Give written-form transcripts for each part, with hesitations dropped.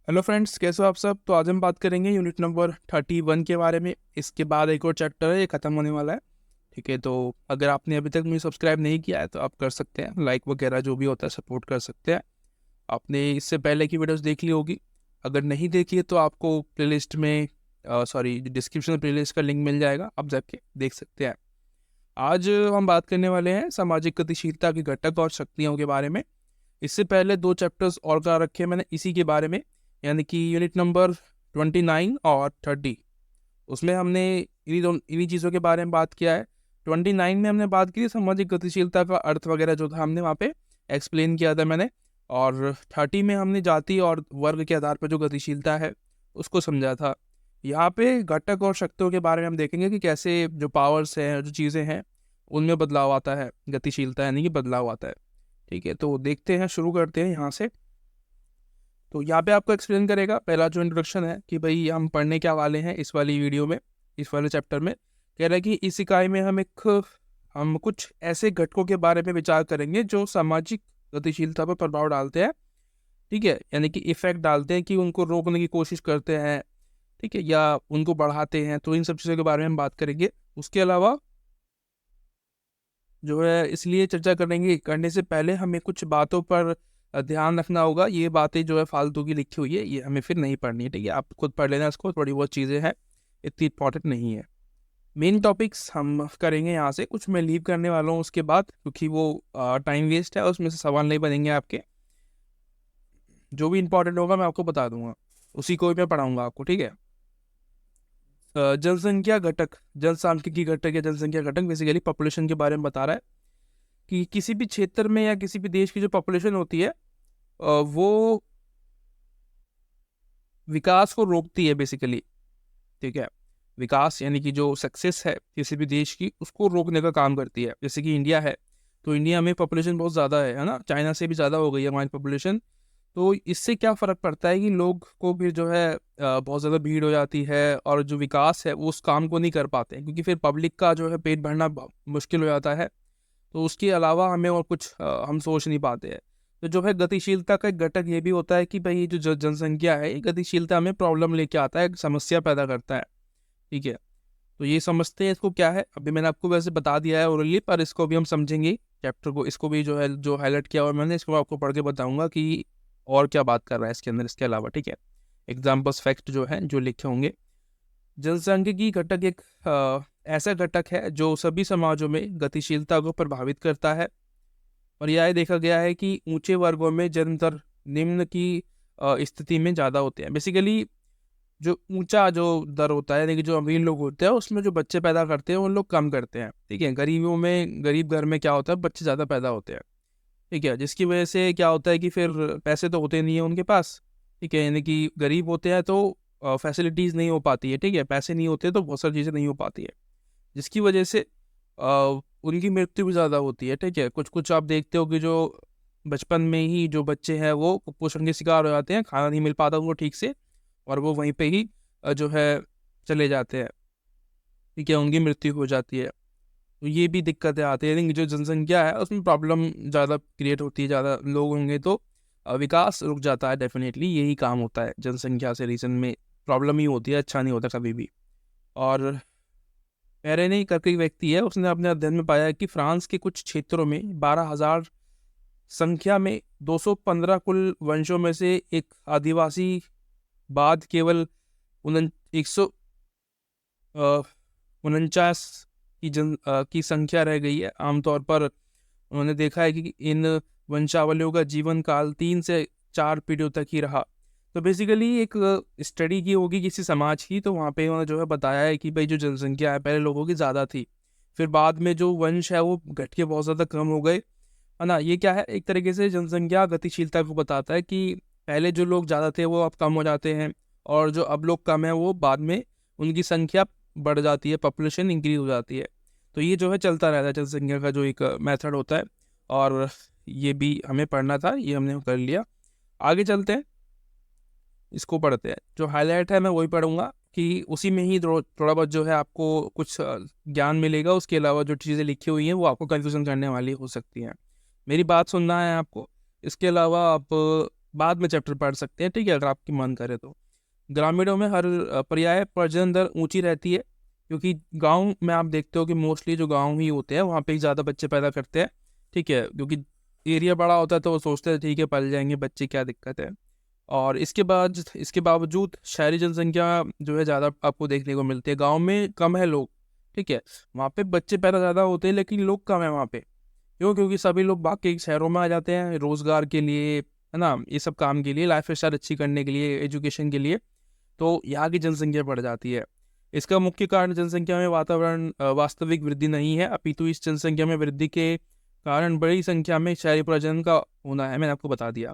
Hello friends, कैसे हो आप सब। तो आज हम बात करेंगे यूनिट नंबर 31 के बारे में। इसके बाद एक और चैप्टर है, ये ख़त्म होने वाला है। ठीक है, तो अगर आपने अभी तक मुझे सब्सक्राइब नहीं किया है तो आप कर सकते हैं, लाइक वगैरह जो भी होता है सपोर्ट कर सकते हैं। आपने इससे पहले की वीडियोस देख ली होगी। अगर नहीं देखी है तो आपको प्लेलिस्ट में सॉरी डिस्क्रिप्शन में प्लेलिस्ट का लिंक मिल जाएगा, आप जाके देख सकते हैं। आज हम बात करने वाले हैं सामाजिक गतिशीलता के घटक और शक्तियों के बारे में। इससे पहले दो चैप्टर्स और कर रखे हैं मैंने इसी के बारे में, यानी कि यूनिट नंबर 29 और 30। उसमें हमने इन्हीं चीज़ों के बारे में बात किया है। 29 में हमने बात की थी सामाजिक गतिशीलता का अर्थ वगैरह जो था हमने वहाँ पे एक्सप्लेन किया था मैंने। और 30 में हमने जाति और वर्ग के आधार पर जो गतिशीलता है उसको समझा था। यहाँ पे घटक और शक्तियों के बारे में हम देखेंगे कि कैसे जो पावर्स हैं, जो चीज़ें हैं, उनमें बदलाव आता है, गतिशीलता यानी कि बदलाव आता है। ठीक है, तो देखते हैं, शुरू करते हैं यहाँ से। तो यहाँ पे आपको एक्सप्लेन करेगा, पहला जो इंट्रोडक्शन है कि भाई हम पढ़ने क्या वाले हैं इस वाली वीडियो में, इस वाले चैप्टर में। कह रहा है कि इस इकाई में हम कुछ ऐसे घटकों के बारे में विचार करेंगे जो सामाजिक गतिशीलता पर प्रभाव डालते हैं। ठीक है, यानी कि इफेक्ट डालते हैं, कि उनको रोकने की कोशिश करते हैं, ठीक है, या उनको बढ़ाते हैं। तो इन सब चीज़ों के बारे में हम बात करेंगे। उसके अलावा जो है, इसलिए चर्चा करेंगे, करने से पहले हमें कुछ बातों पर ध्यान रखना होगा। ये बातें जो है फालतू की लिखी हुई है, ये हमें फिर नहीं पढ़नी है। ठीक है, आप खुद पढ़ लेना इसको, थोड़ी बहुत चीज़ें हैं, इतनी इंपॉर्टेंट नहीं है। मेन टॉपिक्स हम करेंगे यहाँ से, कुछ मैं लीव करने वाला हूँ उसके बाद, क्योंकि वो टाइम वेस्ट है, उसमें से सवाल नहीं बनेंगे आपके। जो भी इंपॉर्टेंट होगा मैं आपको बता दूंगा, उसी को ही मैं पढ़ाऊंगा आपको। ठीक है। जनसंख्या घटक, जनसांख्यिकी घटक या जनसंख्या घटक बेसिकली पॉपुलेशन के बारे में बता रहा है कि किसी भी क्षेत्र में या किसी भी देश की जो पॉपुलेशन होती है वो विकास को रोकती है बेसिकली। ठीक है, विकास यानी कि जो सक्सेस है किसी भी देश की, उसको रोकने का काम करती है। जैसे कि इंडिया है, तो इंडिया में पॉपुलेशन बहुत ज़्यादा है ना, चाइना से भी ज़्यादा हो गई है हमारी पॉपुलेशन। तो इससे क्या फ़र्क पड़ता है कि लोग को फिर जो है बहुत ज़्यादा भीड़ हो जाती है, और जो विकास है वो उस काम को नहीं कर पाते हैं, क्योंकि फिर पब्लिक का जो है पेट भरना मुश्किल हो जाता है। तो उसके अलावा हमें और कुछ हम सोच नहीं पाते हैं। तो जो है गतिशीलता का एक घटक ये भी होता है कि भाई ये जो जनसंख्या है, ये गतिशीलता में प्रॉब्लम लेके आता है, एक समस्या पैदा करता है। ठीक है, तो ये समझते हैं इसको क्या है। अभी मैंने आपको वैसे बता दिया है ओरली, पर इसको भी हम समझेंगे चैप्टर को, इसको भी जो है जो हाईलाइट किया और मैंने, इसको आपको पढ़ के बताऊंगा कि और क्या बात कर रहा है इसके अंदर, इसके अलावा। ठीक है, एग्जाम्पल्स फैक्ट जो है जो लिखे होंगे। जनसांख्यिकी घटक एक ऐसा घटक है जो सभी समाजों में गतिशीलता को प्रभावित करता है। और यह देखा गया है कि ऊंचे वर्गों में जन्म दर निम्न की स्थिति में ज़्यादा होते हैं। बेसिकली जो ऊंचा जो दर होता है, यानी कि जो अमीर लोग होते हैं उसमें जो बच्चे पैदा करते हैं उन लोग कम करते हैं। ठीक है, गरीबों में, गरीब घर में क्या होता है, बच्चे ज़्यादा पैदा होते हैं। ठीक है, जिसकी वजह से क्या होता है कि फिर पैसे तो होते नहीं है उनके पास। ठीक है, यानी कि गरीब होते हैं तो फैसिलिटीज़ नहीं हो पाती है। ठीक है, पैसे नहीं होते तो बहुत सारी चीज़ें नहीं हो पाती है, जिसकी वजह से उनकी मृत्यु भी ज़्यादा होती है। ठीक है, कुछ कुछ आप देखते हो कि जो बचपन में ही जो बच्चे हैं वो कुपोषण के शिकार हो जाते हैं, खाना नहीं मिल पाता उनको ठीक से, और वो वहीं पे ही जो है चले जाते हैं। ठीक है, उनकी मृत्यु हो जाती है। तो ये भी दिक्कतें आती है, लेकिन जो जनसंख्या है उसमें प्रॉब्लम ज़्यादा क्रिएट होती है। ज़्यादा लोग होंगे तो विकास रुक जाता है। डेफिनेटली यही काम होता है जनसंख्या से, रीजन में प्रॉब्लम ही होती है, अच्छा नहीं होता कभी भी। और पेरेनी करके एक व्यक्ति है, उसने अपने अध्ययन में पाया है कि फ्रांस के कुछ क्षेत्रों में 12,000 संख्या में 215 कुल वंशों में से एक आदिवासी बाद केवल 149 की संख्या रह गई है। आमतौर पर उन्होंने देखा है कि इन वंशावलियों का जीवन काल 3 से 4 पीढ़ियों तक ही रहा। तो बेसिकली एक स्टडी की होगी किसी समाज की, तो वहाँ पे उन्होंने जो है बताया है कि भाई जो जनसंख्या है पहले लोगों की ज़्यादा थी, फिर बाद में जो वंश है वो घट के बहुत ज़्यादा कम हो गए, है ना। ये क्या है, एक तरीके से जनसंख्या गतिशीलता को बताता है कि पहले जो लोग ज़्यादा थे वो अब कम हो जाते हैं, और जो अब लोग कम है वो बाद में उनकी संख्या बढ़ जाती है, पॉपुलेशन इंक्रीज हो जाती है। तो ये जो है चलता रहता है, जनसंख्या का जो एक मेथड होता है। और ये भी हमें पढ़ना था, ये हमने कर लिया। आगे चलते हैं, इसको पढ़ते हैं। जो हाईलाइट है मैं वही पढ़ूंगा, कि उसी में ही थोड़ा बहुत जो है आपको कुछ ज्ञान मिलेगा। उसके अलावा जो चीज़ें लिखी हुई हैं वो आपको कन्फ्यूजन करने वाली हो सकती हैं। मेरी बात सुनना है आपको। इसके अलावा आप बाद में चैप्टर पढ़ सकते हैं, ठीक है, अगर आपकी मन करे तो। ग्रामीणों में हर पर्याय प्रजनन दर ऊंची रहती है, क्योंकि गांव में आप देखते हो कि मोस्टली जो गांव ही होते हैं वहाँ पे ही ज़्यादा बच्चे पैदा करते हैं, ठीक है, क्योंकि एरिया बड़ा होता है तो वो सोचते हैं ठीक है पल जाएंगे बच्चे, क्या दिक्कत है। और इसके बावजूद शहरी जनसंख्या जो है ज़्यादा आपको देखने को मिलती है, गाँव में कम है लोग, ठीक है, वहाँ पे बच्चे पैदा ज़्यादा होते हैं लेकिन लोग कम है वहाँ पे। क्यों? क्योंकि सभी लोग बाकी शहरों में आ जाते हैं रोज़गार के लिए, है ना, ये सब काम के लिए, लाइफ स्टाइल अच्छी करने के लिए, एजुकेशन के लिए, तो यहाँ की जनसंख्या बढ़ जाती है। इसका मुख्य कारण जनसंख्या में वास्तविक वृद्धि नहीं है, अपितु इस जनसंख्या में वृद्धि के कारण बड़ी संख्या में शहरी प्रजनन का होना है, मैंने आपको बता दिया,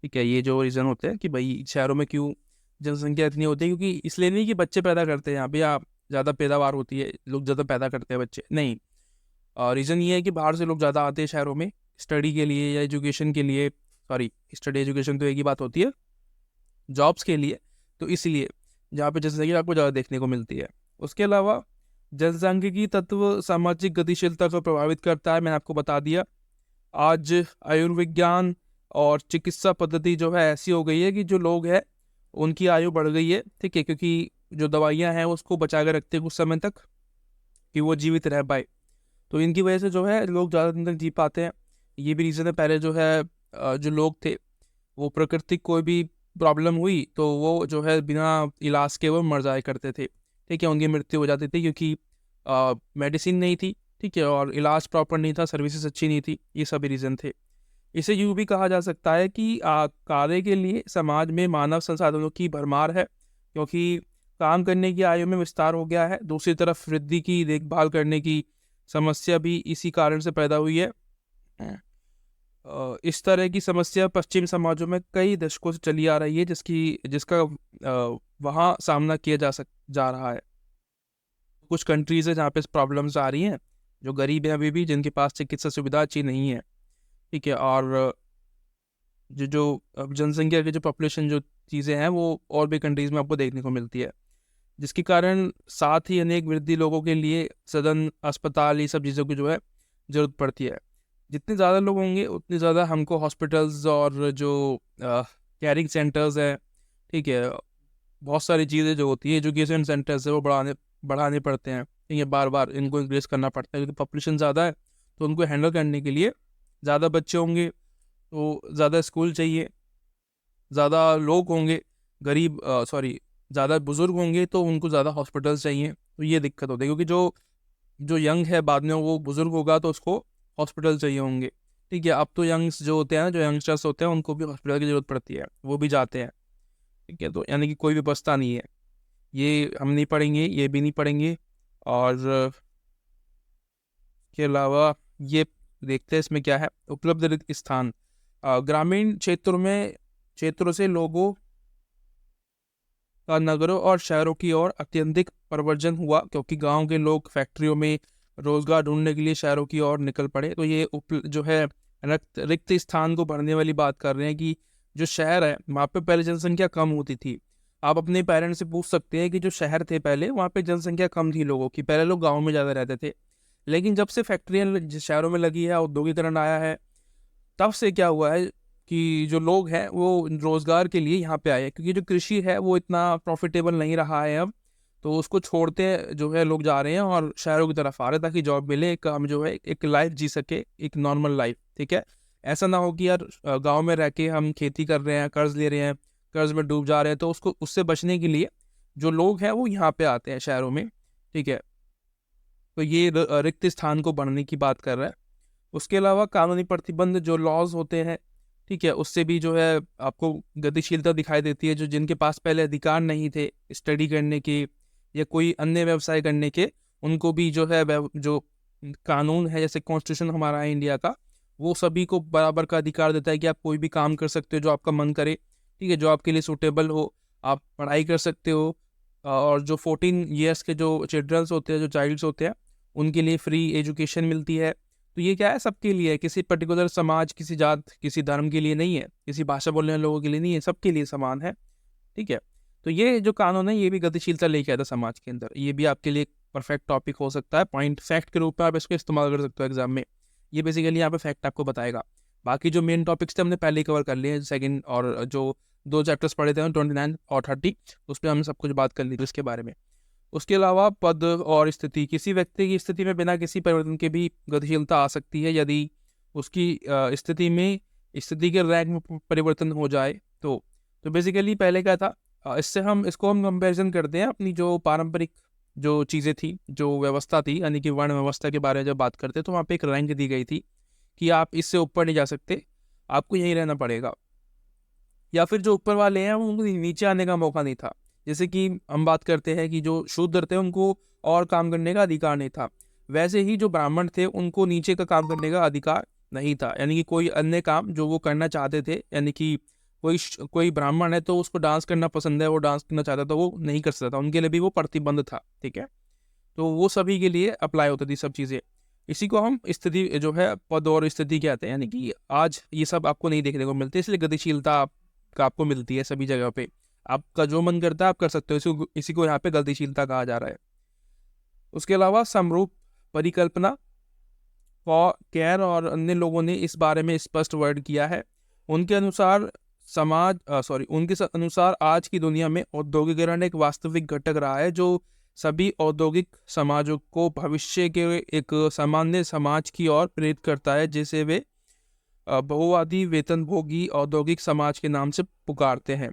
ठीक है। ये जो रीज़न होते हैं कि भाई शहरों में क्यों जनसंख्या इतनी होती है, क्योंकि इसलिए नहीं कि बच्चे पैदा करते हैं यहाँ पे या ज़्यादा पैदावार होती है, लोग ज़्यादा पैदा करते हैं बच्चे, नहीं। रीज़न ये है कि बाहर से लोग ज़्यादा आते हैं शहरों में स्टडी के लिए या एजुकेशन के लिए, सॉरी स्टडी एजुकेशन तो एक ही बात होती है, जॉब्स के लिए, तो इसलिए जहाँ पे जनसंख्या आपको ज़्यादा देखने को मिलती है। उसके अलावा जनसांख्यिकी तत्व सामाजिक गतिशीलता को प्रभावित करता है, मैंने आपको बता दिया। आज आयुर्विज्ञान और चिकित्सा पद्धति जो है ऐसी हो गई है कि जो लोग हैं उनकी आयु बढ़ गई है, ठीक है, क्योंकि जो दवाइयाँ हैं उसको बचा कर रखते हैं कुछ समय तक कि वो जीवित रह पाए, तो इनकी वजह से जो है लोग ज़्यादा दिन तक जी पाते हैं। ये भी रीज़न है। पहले जो है जो लोग थे वो प्राकृतिक कोई भी प्रॉब्लम हुई तो वो जो है बिना इलाज के वो मर जाया करते थे, ठीक है, उनकी मृत्यु हो जाती थी क्योंकि मेडिसिन नहीं थी, ठीक है, और इलाज प्रॉपर नहीं था, सर्विसेज अच्छी नहीं थी, ये सभी रीज़न थे। इसे यूँ भी कहा जा सकता है कि कार्य के लिए समाज में मानव संसाधनों की भरमार है, क्योंकि काम करने की आयु में विस्तार हो गया है। दूसरी तरफ वृद्धि की देखभाल करने की समस्या भी इसी कारण से पैदा हुई है। इस तरह की समस्या पश्चिम समाजों में कई दशकों से चली आ रही है, जिसका वहाँ सामना किया जा रहा है। कुछ कंट्रीज है जहाँ पे प्रॉब्लम्स आ रही हैं, जो गरीब हैं अभी भी, जिनके पास चिकित्सा सुविधा अच्छी नहीं है, ठीक है, और जो जो जनसंख्या की जो पॉपुलेशन जो चीज़ें हैं वो और भी कंट्रीज़ में आपको देखने को मिलती है, जिसके कारण साथ ही अनेक वृद्धि लोगों के लिए सदन, अस्पताल, ये सब चीज़ों की जो है ज़रूरत पड़ती है। जितने ज़्यादा लोग होंगे उतने ज़्यादा हमको हॉस्पिटल्स और जो केयरिंग सेंटर्स हैं, ठीक है, बहुत सारी चीज़ें जो होती है, एजुकेशन सेंटर्स है, वो बढ़ाने पड़ते हैं, ठीक है, बार बार इनको इंक्रीज करना पड़ता है क्योंकि पॉपुलेशन ज़्यादा है, तो उनको हैंडल करने के लिए ज़्यादा बच्चे होंगे तो ज़्यादा स्कूल चाहिए, ज़्यादा लोग होंगे गरीब, सॉरी, ज़्यादा बुज़ुर्ग होंगे तो उनको ज़्यादा हॉस्पिटल्स चाहिए, तो ये दिक्कत होती है, क्योंकि जो जो यंग है बाद में वो बुज़ुर्ग होगा तो उसको हॉस्पिटल चाहिए होंगे, ठीक है। अब तो यंग्स जो होते हैं ना, जो यंगस्टर्स होते हैं, उनको भी हॉस्पिटल की ज़रूरत पड़ती है, वो भी जाते हैं, ठीक है, तो यानी कि कोई भी बचता नहीं है। ये हम नहीं पढ़ेंगे, ये भी नहीं पढ़ेंगे, और के अलावा ये देखते हैं इसमें क्या है। उपलब्ध रिक्त स्थान, ग्रामीण क्षेत्रों से लोगों का नगरों और शहरों की ओर अत्यधिक प्रवर्जन हुआ, क्योंकि गांव के लोग फैक्ट्रियों में रोजगार ढूंढने के लिए शहरों की ओर निकल पड़े। तो ये जो है रिक्त स्थान को भरने वाली बात कर रहे हैं कि जो शहर है वहाँ पे पहले जनसंख्या कम होती थी। आप अपने पेरेंट्स से पूछ सकते हैं कि जो शहर थे पहले, वहाँ पे जनसंख्या कम थी लोगों की, पहले लोग गाँव में ज़्यादा रहते थे, लेकिन जब से फैक्ट्रियाँ शहरों में लगी है, औद्योगिकरण आया है, तब से क्या हुआ है कि जो लोग हैं वो रोजगार के लिए यहाँ पे आए हैं, क्योंकि जो कृषि है वो इतना प्रॉफिटेबल नहीं रहा है अब, तो उसको छोड़ते जो है लोग जा रहे हैं और शहरों की तरफ आ रहे हैं ताकि जॉब मिले, एक हम जो है एक लाइफ जी सके, एक नॉर्मल लाइफ, ठीक है। ऐसा ना हो कि यार गांव में रह के हम खेती कर रहे हैं, कर्ज ले रहे हैं, कर्ज में डूब जा रहे हैं, तो उसको उससे बचने के लिए जो लोग हैं वो यहाँ पे आते हैं शहरों में, ठीक है। तो ये रिक्त स्थान को बढ़ने की बात कर रहा है। उसके अलावा कानूनी प्रतिबंध जो लॉज होते हैं, ठीक है, उससे भी जो है आपको गतिशीलता दिखाई देती है। जो जिनके पास पहले अधिकार नहीं थे स्टडी करने के या कोई अन्य व्यवसाय करने के, उनको भी जो है जो कानून है, जैसे कॉन्स्टिट्यूशन हमारा है इंडिया का, वो सभी को बराबर का अधिकार देता है कि आप कोई भी काम कर सकते हो जो आपका मन करे, ठीक है, जो आपके लिए सूटेबल हो, आप पढ़ाई कर सकते हो। और जो 14 ईयर्स के जो चिल्ड्रंस होते हैं, जो चाइल्ड्स होते हैं, उनके लिए फ्री एजुकेशन मिलती है। तो ये क्या है, सबके लिए है, किसी पर्टिकुलर समाज, किसी जात, किसी धर्म के लिए नहीं है, किसी भाषा बोलने वाले लोगों के लिए नहीं है, सबके लिए समान है, ठीक है। तो ये जो कानून है ये भी गतिशीलता लेके आता समाज के अंदर। ये भी आपके लिए एक परफेक्ट टॉपिक हो सकता है, पॉइंट फैक्ट के रूप में आप इसको इस्तेमाल कर सकते हो एग्जाम में। ये बेसिकली यहाँ पे फैक्ट आपको बताएगा। बाकी जो मेन टॉपिक्स थे हमने पहले ही कवर कर लिए, सेकंड और जो 2 चैप्टर्स पढ़े थे 29 और 30, उस पर हमने सब कुछ बात कर ली थी उसके बारे में। उसके अलावा पद और स्थिति, किसी व्यक्ति की स्थिति में बिना किसी परिवर्तन के भी गतिशीलता आ सकती है यदि उसकी स्थिति में स्थिति के रैंक में परिवर्तन हो जाए तो बेसिकली पहले क्या था, इसको हम कंपैरिजन करते हैं अपनी जो पारंपरिक जो चीज़ें थी, जो व्यवस्था थी, यानी कि वर्ण व्यवस्था के बारे में जब बात करते हैं तो वहाँ पे एक रैंक दी गई थी कि आप इससे ऊपर नहीं जा सकते, आपको यहीं रहना पड़ेगा, या फिर जो ऊपर वाले हैं उनको नीचे आने का मौका नहीं था। जैसे कि हम बात करते हैं कि जो शूद्र थे उनको और काम करने का अधिकार नहीं था, वैसे ही जो ब्राह्मण थे उनको नीचे का काम करने का अधिकार नहीं था, यानी कि कोई अन्य काम जो वो करना चाहते थे, यानी कि कोई ब्राह्मण है तो उसको डांस करना पसंद है, वो डांस करना चाहता था, वो नहीं कर सकता था, उनके लिए भी वो प्रतिबंध था। ठीक है, तो वो सभी के लिए अप्लाई होती थी सब चीज़ें। इसी को हम स्थिति जो है पद और स्थिति कहते हैं, यानी कि आज ये सब आपको नहीं देखने को मिलते, इसलिए गतिशीलता आपको मिलती है सभी जगह पे। आपका जो मन करता है आप कर सकते हो, इसी को यहाँ पे गतिशीलता कहा जा रहा है। उसके अलावा समरूप परिकल्पना, कैर और अन्य लोगों ने इस बारे में स्पष्ट वर्ड किया है। उनके अनुसार उनके अनुसार आज की दुनिया में औद्योगिकरण एक वास्तविक घटक रहा है जो सभी औद्योगिक समाजों को भविष्य के एक सामान्य समाज की ओर प्रेरित करता है, जिसे वे बहुवादी वेतनभोगी औद्योगिक समाज के नाम से पुकारते हैं।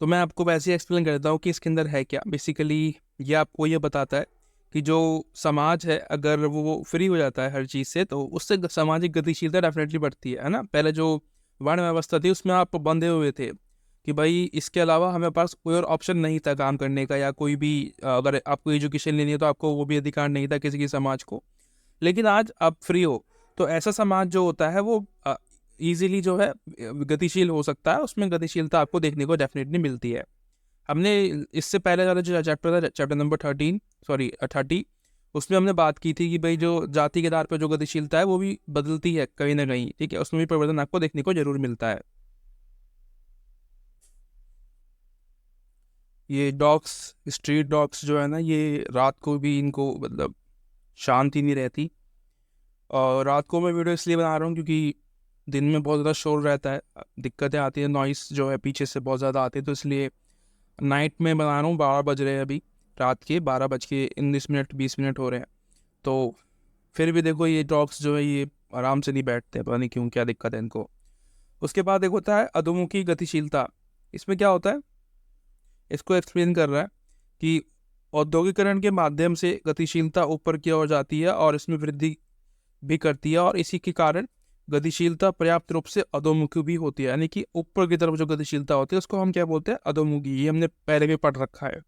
तो मैं आपको वैसे ही एक्सप्लेन करता हूँ कि इसके अंदर है क्या। बेसिकली ये आपको ये बताता है कि जो समाज है अगर वो फ्री हो जाता है हर चीज़ से तो उससे सामाजिक गतिशीलता डेफिनेटली बढ़ती है ना। पहले जो वर्ण व्यवस्था थी उसमें आप बंधे हुए थे कि भाई इसके अलावा हमें पास कोई और ऑप्शन नहीं था काम करने का, या कोई भी अगर आपको एजुकेशन लेनी है तो आपको वो भी अधिकार नहीं था किसी की समाज को। लेकिन आज आप फ्री हो तो ऐसा समाज जो होता है वो ईजिली जो है गतिशील हो सकता है, उसमें गतिशीलता आपको देखने को डेफिनेटली मिलती है। हमने इससे पहले वाला जो चैप्टर था, चैप्टर नंबर 30, उसमें हमने बात की थी कि भाई जो जाति के आधार पर जो गतिशीलता है वो भी बदलती है कहीं ना कहीं। ठीक है, उसमें भी परिवर्तन आपको देखने को जरूर मिलता है। ये डॉग्स, स्ट्रीट डॉग्स जो है ना, ये रात को भी इनको मतलब शांति नहीं रहती। और रात को मैं वीडियो इसलिए बना रहा हूँ क्योंकि दिन में बहुत ज़्यादा शोर रहता है, दिक्कतें आती है, नॉइस जो है पीछे से बहुत ज़्यादा आती है, तो इसलिए नाइट में बना रहा हूँ। 12 बज रहे हैं अभी, रात के 12:19 20 हो रहे हैं। तो फिर भी देखो ये डॉग्स जो है ये आराम से नहीं बैठते, पता नहीं क्यों, क्या दिक्कत है इनको। उसके बाद एक होता है अधोमुखी गतिशीलता। इसमें क्या होता है, इसको एक्सप्लेन कर रहा है कि औद्योगिकरण के माध्यम से गतिशीलता ऊपर की ओर जाती है और इसमें वृद्धि भी करती है, और इसी के कारण गतिशीलता पर्याप्त रूप से अधोमुखी भी होती है, यानी कि ऊपर की तरफ जो गतिशीलता होती है उसको हम क्या बोलते हैं, अधोमुखी। ये हमने पहले भी पढ़ रखा है।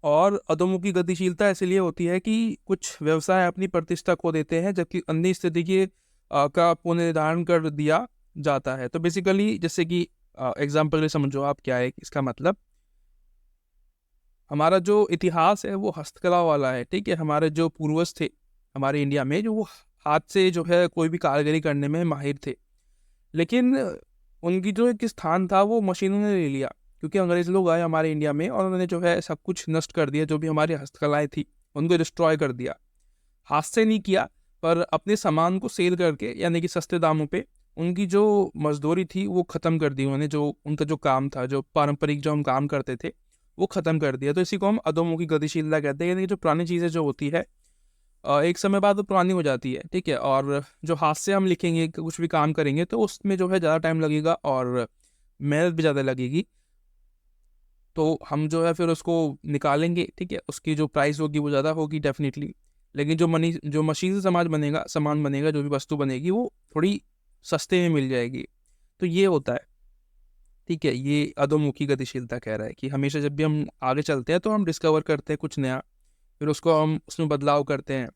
और अधोमुखी गतिशीलता इसलिए होती है कि कुछ व्यवसाय अपनी प्रतिष्ठा खो देते हैं जबकि अन्य स्थिति के का पुनर्निर्धारण कर दिया जाता है। तो बेसिकली जैसे कि एग्जाम्पल में समझो आप क्या है इसका मतलब। हमारा जो इतिहास है वो हस्तकला वाला है। ठीक है, हमारे जो पूर्वज थे हमारे इंडिया में, जो वो हाथ से जो है कोई भी कारीगरी करने में माहिर थे, लेकिन उनकी जो एक स्थान था वो मशीनों ने ले लिया, क्योंकि अंग्रेज लोग आए हमारे इंडिया में और उन्होंने जो है सब कुछ नष्ट कर दिया, जो भी हमारी हस्तकलाएं थी उनको डिस्ट्रॉय कर दिया। हाथ से नहीं किया पर अपने सामान को सेल करके, यानी कि सस्ते दामों पे उनकी जो मजदूरी थी वो ख़त्म कर दी उन्होंने, जो उनका जो काम था, जो पारंपरिक जो हम काम करते थे वो ख़त्म कर दिया। तो इसी को हम अधोमुखी गतिशीलता कहते हैं, यानी कि जो पुरानी चीज़ें जो होती है एक समय बाद वो पुरानी हो जाती है। ठीक है, और जो हाथ से हम लिखेंगे कुछ भी काम करेंगे तो उसमें जो है ज़्यादा टाइम लगेगा और मेहनत भी ज़्यादा लगेगी, तो हम जो है फिर उसको निकालेंगे। ठीक है, उसकी जो प्राइस होगी वो ज़्यादा होगी डेफिनेटली, लेकिन जो मशीन से सामान बनेगा, जो भी वस्तु बनेगी वो थोड़ी सस्ते में मिल जाएगी। तो ये होता है। ठीक है, ये अधोमुखी गतिशीलता कह रहा है कि हमेशा जब भी हम आगे चलते हैं तो हम डिस्कवर करते हैं कुछ नया, फिर उसको हम उसमें बदलाव करते हैं।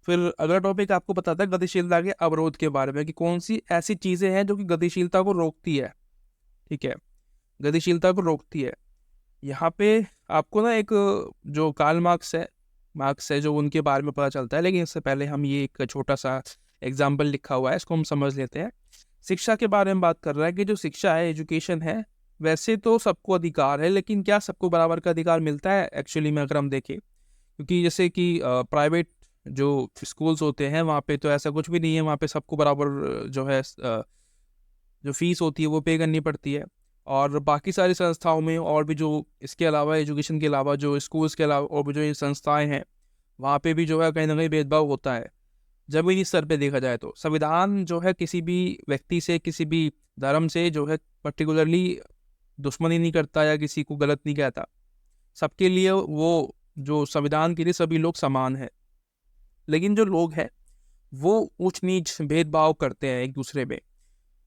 फिर अगला टॉपिक आपको बताता है गतिशीलता के अवरोध के बारे में, कि कौन सी ऐसी चीज़ें हैं जो कि गतिशीलता को रोकती है। ठीक है, गतिशीलता को रोकती है। यहाँ पे आपको ना एक जो कार्ल मार्क्स है जो उनके बारे में पता चलता है, लेकिन इससे पहले हम ये एक छोटा सा एग्जाम्पल लिखा हुआ है, इसको हम समझ लेते हैं। शिक्षा के बारे में बात कर रहा है कि जो शिक्षा है, एजुकेशन है, वैसे तो सबको अधिकार है, लेकिन क्या सबको बराबर का अधिकार मिलता है एक्चुअली में, अगर हम देखें। क्योंकि जैसे कि प्राइवेट जो स्कूल्स होते हैं वहाँ पे तो ऐसा कुछ भी नहीं है, वहाँ पे सबको बराबर जो है जो फीस होती है वो पे करनी पड़ती है। और बाकी सारी संस्थाओं में और भी जो इसके अलावा एजुकेशन के अलावा जो स्कूल्स के अलावा और भी जो ये संस्थाएं हैं वहाँ पे भी जो है कहीं ना कहीं भेदभाव होता है। जमीनी स्तर पे देखा जाए तो संविधान जो है किसी भी व्यक्ति से, किसी भी धर्म से जो है पर्टिकुलरली दुश्मनी नहीं करता या किसी को गलत नहीं कहता। सबके लिए वो जो संविधान के लिए सभी लोग समान है। लेकिन जो लोग हैं वो ऊंच नीच भेदभाव करते हैं एक दूसरे में।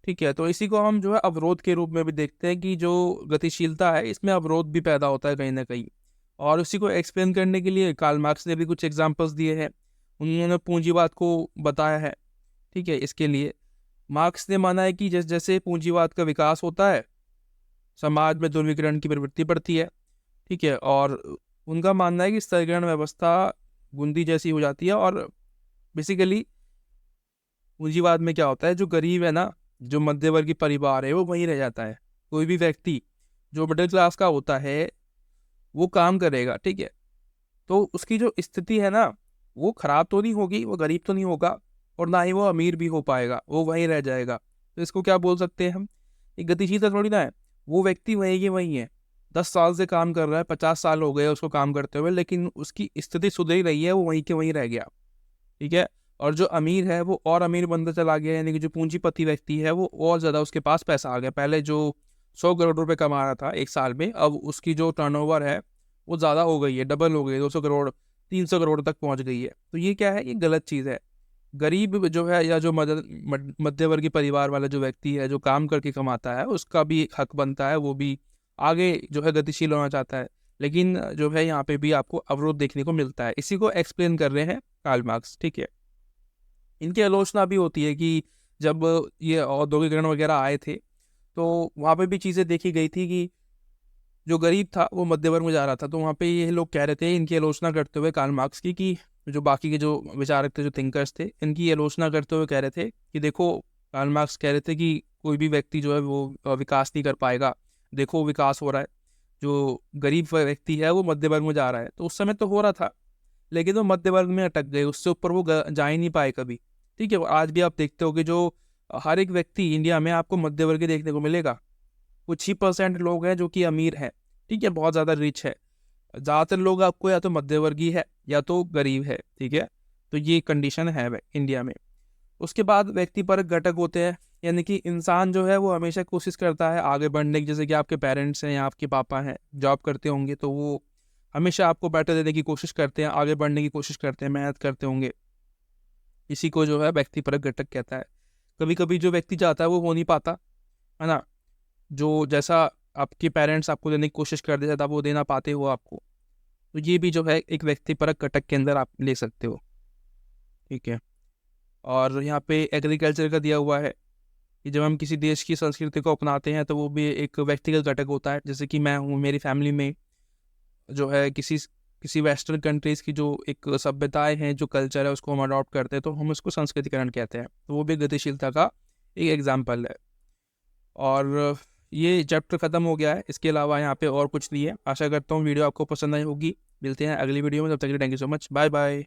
ठीक है, तो इसी को हम जो है अवरोध के रूप में भी देखते हैं कि जो गतिशीलता है इसमें अवरोध भी पैदा होता है कहीं ना कहीं। और उसी को एक्सप्लेन करने के लिए कार्ल मार्क्स ने भी कुछ एग्जांपल्स दिए हैं। उन्होंने पूंजीवाद को बताया है। ठीक है, इसके लिए मार्क्स ने माना है कि जैसे जैसे पूंजीवाद का विकास होता है समाज में ध्रुवीकरण की प्रवृत्ति बढ़ती है। ठीक है, और उनका मानना है कि स्तरीकरण व्यवस्था गुंदी जैसी हो जाती है। और बेसिकली पूंजीवाद में क्या होता है, जो गरीब है ना, जो मध्यवर्गीय परिवार है वो वहीं रह जाता है। कोई भी व्यक्ति जो मिडिल क्लास का होता है वो काम करेगा। ठीक है, तो उसकी जो स्थिति है ना वो खराब तो नहीं होगी, वो गरीब तो नहीं होगा और ना ही वो अमीर भी हो पाएगा, वो वहीं रह जाएगा। तो इसको क्या बोल सकते हैं हम, एक गतिशीलता थोड़ी ना है। वो व्यक्ति वहीं के वहीं है, 10 साल से काम कर रहा है, 50 साल हो गए उसको काम करते हुए, लेकिन उसकी स्थिति सुधर ही रही है, वो वहीं के वहीं रह गया। ठीक है, और जो अमीर है वो और अमीर बनता चला गया, यानी कि जो पूंजीपति व्यक्ति है वो और ज़्यादा उसके पास पैसा आ गया। पहले जो 100 करोड़ रुपए कमा रहा था एक साल में, अब उसकी जो टर्नओवर है वो ज़्यादा हो गई है, डबल हो गई, 200 करोड़ 300 करोड़ तक पहुंच गई है। तो ये क्या है, ये गलत चीज़ है। गरीब जो है या जो मध्यवर्गीय परिवार वाला जो व्यक्ति है जो काम करके कमाता है उसका भी एक हक बनता है, वो भी आगे जो है गतिशील होना चाहता है। लेकिन जो है यहाँ पे भी आपको अवरोध देखने को मिलता है। इसी को एक्सप्लेन कर रहे हैं कार्ल मार्क्स। ठीक है, इनकी आलोचना भी होती है कि जब ये औद्योगिकरण वगैरह आए थे तो वहाँ पे भी चीज़ें देखी गई थी कि जो गरीब था वो मध्य वर्ग में जा रहा था। तो वहाँ पे ये लोग कह रहे थे, इनकी आलोचना करते हुए कार्ल मार्क्स की, कि जो बाकी के जो विचारक थे, जो थिंकर्स थे, इनकी आलोचना करते हुए कह रहे थे कि देखो, कार्ल मार्क्स कह रहे थे कि कोई भी व्यक्ति जो है वो विकास नहीं कर पाएगा। देखो विकास हो रहा है, जो गरीब व्यक्ति है वो मध्य वर्ग में जा रहा है। तो उस समय तो हो रहा था, लेकिन वो मध्य वर्ग में अटक गए, उससे ऊपर वो जा ही नहीं पाए कभी। ठीक है, आज भी आप देखते हो कि जो हर एक व्यक्ति इंडिया में आपको मध्य वर्ग देखने को मिलेगा। कुछ ही परसेंट लोग हैं जो कि अमीर हैं, ठीक है, बहुत ज़्यादा रिच है। ज़्यादातर लोग आपको या तो मध्यवर्गीय है या तो गरीब है। ठीक है, तो ये कंडीशन है इंडिया में। उसके बाद व्यक्तिपरक घटक होते हैं, यानी कि इंसान जो है वो हमेशा कोशिश करता है आगे बढ़ने की। जैसे कि आपके पेरेंट्स हैं या आपके पापा हैं, जॉब करते होंगे तो वो हमेशा आपको बेटर देने की कोशिश करते हैं, आगे बढ़ने की कोशिश करते हैं, मेहनत करते होंगे। इसी को जो है व्यक्तिपरक घटक कहता है। कभी कभी जो व्यक्ति चाहता है वो हो नहीं पाता, है ना। जो जैसा आपके पेरेंट्स आपको देने की कोशिश कर देता था वो देना पाते हो आपको, तो ये भी जो है एक व्यक्तिपरक घटक के अंदर आप ले सकते हो। ठीक है, और यहाँ पे एग्रीकल्चर का दिया हुआ है कि जब हम किसी देश की संस्कृति को अपनाते हैं तो वो भी एक व्यक्तिगत घटक होता है। जैसे कि मैं हूँ, मेरी फैमिली में जो है किसी किसी वेस्टर्न कंट्रीज़ की जो एक सभ्यताएं हैं, जो कल्चर है, उसको हम अडॉप्ट करते हैं तो हम उसको संस्कृतिकरण कहते हैं। तो वो भी गतिशीलता का एक एग्जाम्पल है। और ये चैप्टर ख़त्म हो गया है, इसके अलावा यहाँ पे और कुछ नहीं है। आशा करता हूँ वीडियो आपको पसंद आई होगी। मिलते हैं अगली वीडियो में, तब तक के लिए thank you so much, bye bye.